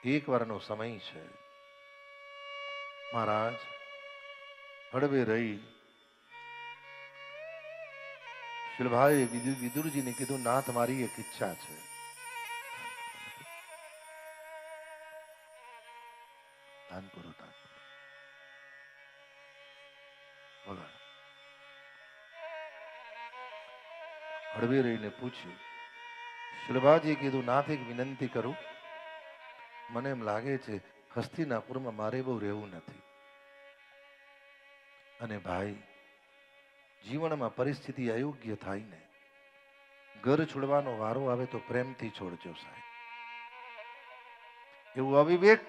એક વારનો સમય છે. મહારાજ હળવે રહી શિલભાઈએ વિદુરજીને કીધું, નાથ મારી એક ઈચ્છા છે. હળવે રહીને પૂછ્યું. શિલભાજીએ કીધું, નાથ એક વિનંતી કરું. મને એમ લાગે છે હસ્તિનાપુરમાં મારે બહુ રહેવું નથી. અને ભાઈ, જીવનમાં પરિસ્થિતિ અયોગ્ય થાય ને, ઘર છોડવાનો વારો આવે તો પ્રેમથી છોડજો સાહેબ. એવું અવિવેક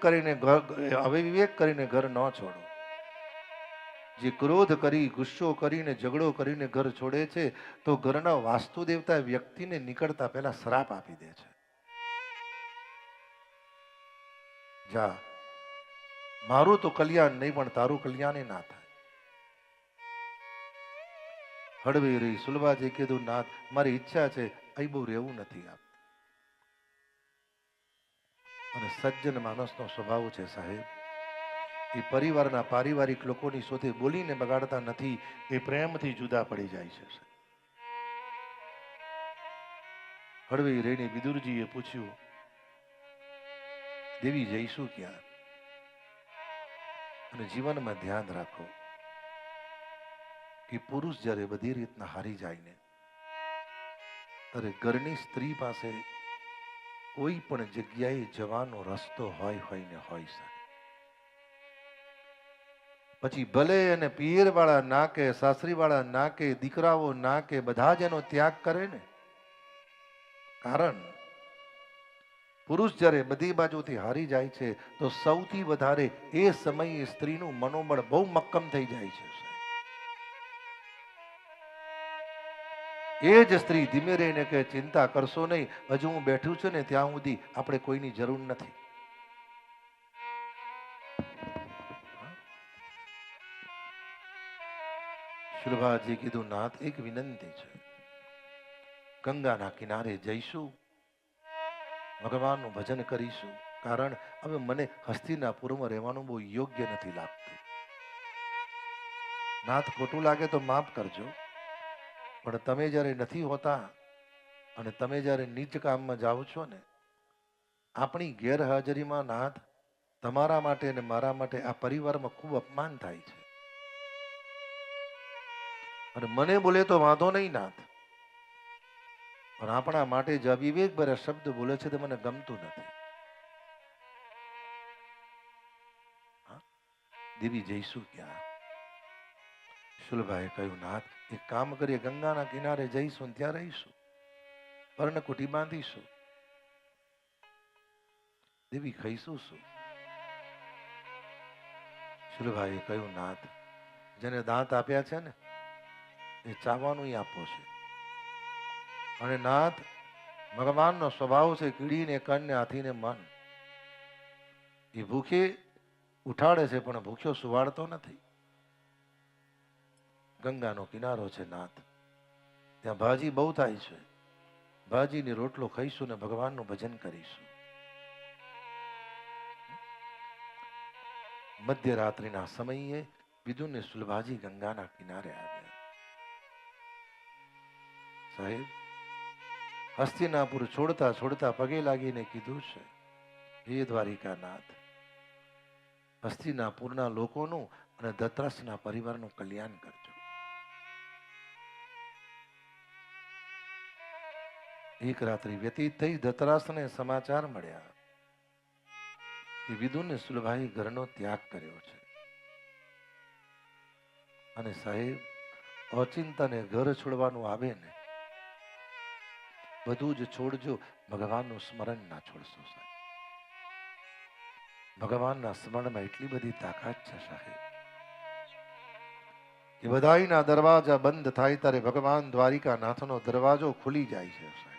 કરીને ઘર ન છોડો. જે ક્રોધ કરી, ગુસ્સો કરીને, ઝઘડો કરીને ઘર છોડે છે તો ઘરના વાસ્તુ દેવતા વ્યક્તિને નીકળતા પહેલા શ્રાપ આપી દે છે. જા, મારું તો કલ્યાણ નહીં પણ તારું કલ્યાણ ના થાય. હળવી રહી સુલભાજી કીધું, નાથ મારી ઈચ્છા છે અહીં બહુ રહેવું નથી. આપ અને સજ્જન માણસનો સ્વભાવ છે સાહેબ, એ પરિવારના પારિવારિક લોકોની સાથે બોલીને બગાડતા નથી, એ પ્રેમથી જુદા પડી જાય છે. હળવી રહીને વિદુરજીએ પૂછ્યું, દેવી જઈશું ક્યાં? અને જીવનમાં ધ્યાન રાખો કે પુરુષ જ્યારે બધી રીતના હારી જાય ને, ત્યારે ઘરની સ્ત્રી પાસે કોઈ પણ જગ્યાએ જવાનો રસ્તો હોય ને હોય શકે. પછી ભલે અને પિયર વાળા ના કે, સાસરી વાળા ના કે, દીકરાઓ ના કે, બધા જ એનો ત્યાગ કરે ને. કારણ પુરુષ જ્યારે બધી બાજુથી હારી જાય છે તો સૌથી વધારે એ સમયે સ્ત્રીનું મનોબળ બહુ મક્કમ થઈ જાય છે. એ જ સ્ત્રી ધીમે રહીને કહે, ચિંતા કરશો નહીં, હજુ હું બેઠું છું ને ત્યાં સુધી આપણે કોઈની જરૂર નથી. શિલભાજી કીધું, નાથ એક વિનંતી છે. ગંગાના કિનારે જઈશું, ભગવાનનું ભજન કરીશું. કારણ હવે મને હસ્તિનાપુરમાં રહેવાનું બહુ યોગ્ય નથી લાગતું. નાથ ખોટું લાગે તો માફ કરજો, પણ તમે જ્યારે નથી હોતા અને તમે જ્યારે નીચ કામમાં જાઓ છો ને, આપણી ગેરહાજરીમાં નાથ તમારા માટે અને મારા માટે આ પરિવારમાં ખૂબ અપમાન થાય છે. અને મને બોલે તો વાંધો નહીં નાથ, પણ આપણા માટે જે અવિવેક ભર્યા શબ્દ બોલે છે તે મને ગમતું નથી. દેવી જઈશું ક્યાં? શુલભાએ કહ્યું, નાથ એક કામ કરીએ, ગંગાના કિનારે જઈશું, ત્યાં રહીશું, પર્ણકુટી બાંધીશું. દેવી ખાઈશું શું? શુલભાઈએ કહ્યું, નાથ જેને દાંત આપ્યા છે ને એ ચાવવાનું આપો છે. અને નાથ ભગવાનનો સ્વભાવ છે કીડીને કન ને હાથીને મન. એ ભૂખે ઉઠાડે છે પણ ભૂખ્યો સુવાડતો નથી. ગંગાનો કિનારો છે નાથ, ત્યાં ભાજી બહુ થાય છે. ભાજીની રોટલો ખાઈશું ને ભગવાનનું ભજન કરીશું. મધ્યરાત્રિના સમયે વિદુર ને સુલભાજી ગંગાના કિનારે આવ્યા. સાહેબ, હસ્તિનાપુર છોડતા છોડતા પગે લાગીને કીધું છે, હે દ્વારિકાનાથ, હસ્તિનાપુરના લોકોનું અને ધતરાષ્ટ્રના પરિવારનું કલ્યાણ કરજો. એક રાત્રિ વ્યતીત થઈ, ધતરાષ્ટ્રને સમાચાર મળ્યા કે વિદુરને સુલભાઈ ઘરનો ત્યાગ કર્યો છે. અને સાહેબ, ઓચિંતાને ઘર છોડવાનું આવે ને, બધું જ છોડજો, ભગવાનનું સ્મરણ ના છોડશો સાહેબ. ભગવાનના સ્મરણમાં એટલી બધી તાકાત છે સાહેબ, કે બધાયના દરવાજા બંધ થાય ત્યારે ભગવાન દ્વારિકાનાથનો દરવાજો ખુલી જાય છે સાહેબ.